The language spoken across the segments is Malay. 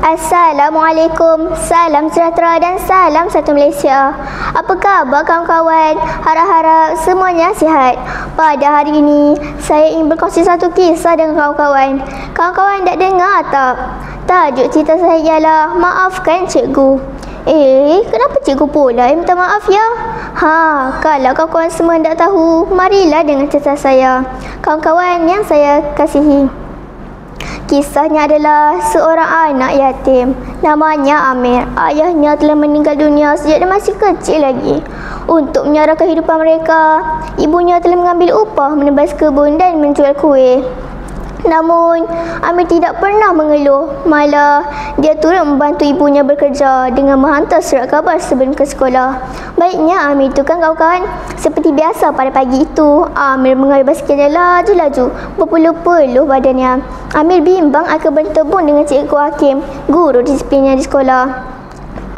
Assalamualaikum, salam sejahtera dan salam satu Malaysia. Apa khabar kawan-kawan? Harap-harap semuanya sihat. Pada hari ini, saya ingin berkongsi satu kisah dengan kawan-kawan. Kawan-kawan dah dengar tak? Tajuk cerita saya ialah Maafkan Cikgu. Kenapa cikgu pula yang minta maaf ya? Kalau kawan-kawan semua tak tahu, marilah dengan cerita saya. Kawan-kawan yang saya kasihi. Kisahnya adalah seorang anak yatim. Namanya Amir. Ayahnya telah meninggal dunia sejak dia masih kecil lagi. Untuk menyara kehidupan mereka, ibunya telah mengambil upah menebas kebun dan menjual kuih. Namun, Amir tidak pernah mengeluh. Malah, dia turut membantu ibunya bekerja dengan menghantar surat khabar sebelum ke sekolah. Baiknya Amir itu kan kawan-kawan. Seperti biasa pada pagi itu, Amir mengayuh basikilnya laju-laju, berpeluh-peluh badannya. Amir bimbang akan bertemu dengan Cikgu Hakim, guru disiplinnya di sekolah.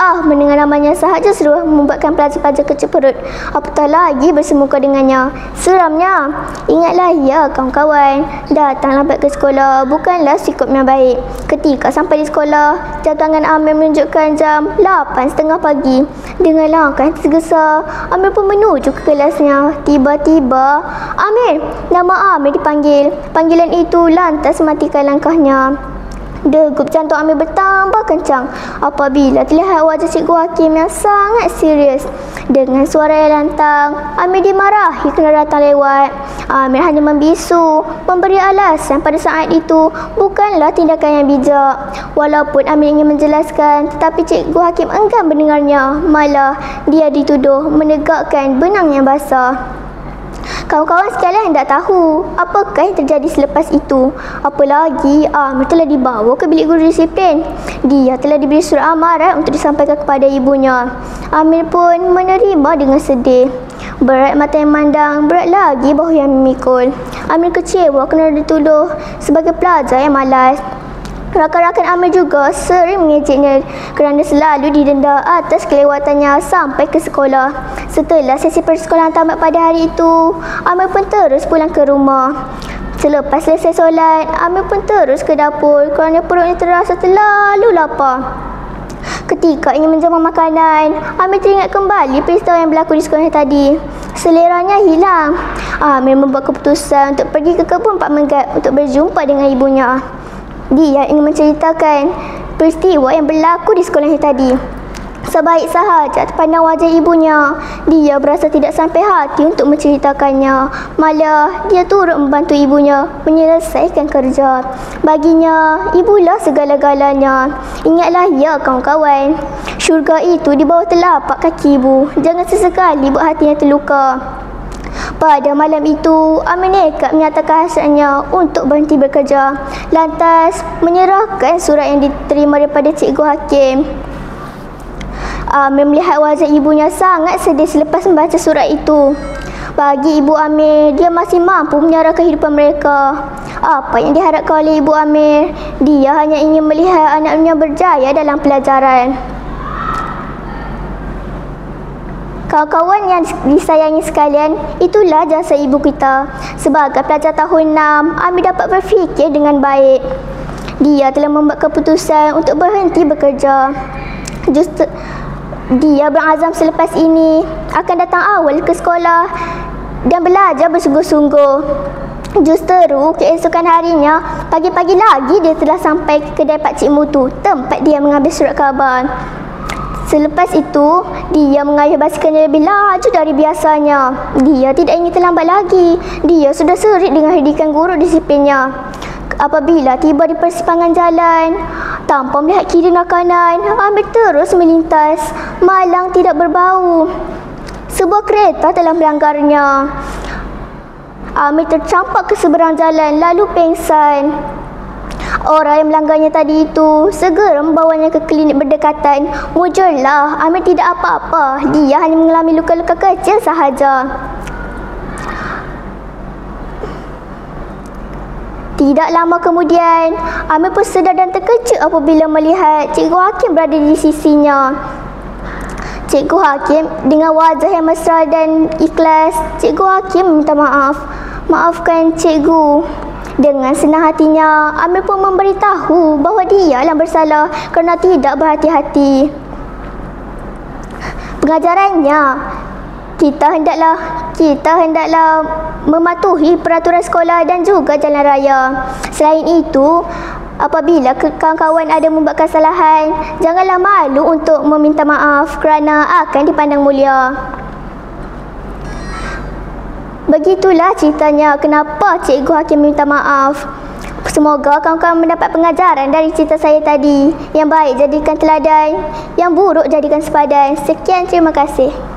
Mendengar namanya sahaja sudah membuatkan pelajar-pelajar kecil perut. Apatah lagi bersemuka dengannya. Seramnya. Ingatlah ya kawan-kawan, datang lambat ke sekolah bukanlah sikap yang baik. Ketika sampai di sekolah, jam tangan Amir menunjukkan jam 8.30 pagi. Dengan langkah yang tergesa, Amir pun menuju ke kelasnya. Tiba-tiba, Amir! Nama Amir dipanggil. Panggilan itu lantas mematikan langkahnya. Degup jantung Amir bertambah kencang apabila terlihat wajah Cikgu Hakim yang sangat serius. Dengan suara yang lantang, Amir dimarahi kerana datang lewat. Amir hanya membisu, memberi alasan pada saat itu bukanlah tindakan yang bijak. Walaupun Amir ingin menjelaskan, tetapi Cikgu Hakim enggan mendengarnya. Malah, dia dituduh menegakkan benang yang basah. Kawan-kawan sekalian hendak tahu apakah yang terjadi selepas itu. Apalagi Amir telah dibawa ke bilik guru disiplin. Dia telah diberi surat amaran untuk disampaikan kepada ibunya. Amir pun menerima dengan sedih. Berat mata yang memandang, berat lagi bahu yang memikul. Amir kecewa kerana dituduh sebagai pelajar yang malas. Rakan-rakan Amir juga sering mengejeknya kerana selalu didenda atas kelewatannya sampai ke sekolah. Setelah sesi persekolahan tamat pada hari itu, Amir pun terus pulang ke rumah. Selepas selesai solat, Amir pun terus ke dapur kerana perutnya terasa terlalu lapar. Ketika ingin menjamah makanan, Amir teringat kembali peristiwa yang berlaku di sekolah tadi. Seleranya hilang. Amir membuat keputusan untuk pergi ke kebun Pak Menggat untuk berjumpa dengan ibunya. Dia ingin menceritakan peristiwa yang berlaku di sekolah tadi. Sebaik sahaja terpandang wajah ibunya, dia berasa tidak sampai hati untuk menceritakannya. Malah, dia turut membantu ibunya menyelesaikan kerja. Baginya, ibulah segala-galanya. Ingatlah ya kawan-kawan, syurga itu di bawah telapak kaki ibu. Jangan sesekali buat hatinya terluka. Pada malam itu, Amir nekat menyatakan hasratnya untuk berhenti bekerja. Lantas, menyerahkan surat yang diterima daripada Cikgu Hakim. Amir melihat wajah ibunya sangat sedih selepas membaca surat itu. Bagi ibu Amir, dia masih mampu menyara kehidupan mereka. Apa yang diharapkan oleh ibu Amir? Dia hanya ingin melihat anaknya berjaya dalam pelajaran. Kawan-kawan yang disayangi sekalian, itulah jasa ibu kita. Sebagai pelajar tahun 6, Amir dapat berfikir dengan baik. Dia telah membuat keputusan untuk berhenti bekerja. Dia berazam selepas ini akan datang awal ke sekolah dan belajar bersungguh-sungguh. Justeru keesokan harinya, pagi-pagi lagi dia telah sampai ke kedai Pakcik Mutu, tempat dia mengambil surat khabar. Selepas itu, dia mengayuh basikilnya lebih laju dari biasanya. Dia tidak ingin terlambat lagi. Dia sudah serit dengan hedikan guru disiplinnya. Apabila tiba di persimpangan jalan, tanpa melihat kiri dan kanan, Amir terus melintas, malang tidak berbau. Sebuah kereta telah melanggarnya. Amir tercampak ke seberang jalan lalu pengsan. Orang yang melanggarnya tadi itu segera membawanya ke klinik berdekatan. Mujurlah, Amir tidak apa-apa. Dia hanya mengalami luka-luka kecil sahaja. Tidak lama kemudian, Amir pun sedar dan terkejut apabila melihat Cikgu Hakim berada di sisinya. Cikgu Hakim dengan wajah yang mesra dan ikhlas, Cikgu Hakim minta maaf. Maafkan cikgu. Dengan senang hatinya, Amir pun memberitahu bahawa dialah bersalah kerana tidak berhati-hati. Pengajarannya, kita hendaklah mematuhi peraturan sekolah dan juga jalan raya. Selain itu, apabila kawan-kawan ada membuat kesalahan, janganlah malu untuk meminta maaf kerana akan dipandang mulia. Begitulah ceritanya kenapa Cikgu Hakim minta maaf. Semoga kawan-kawan mendapat pengajaran dari cerita saya tadi. Yang baik jadikan teladan, yang buruk jadikan sepadan. Sekian, terima kasih.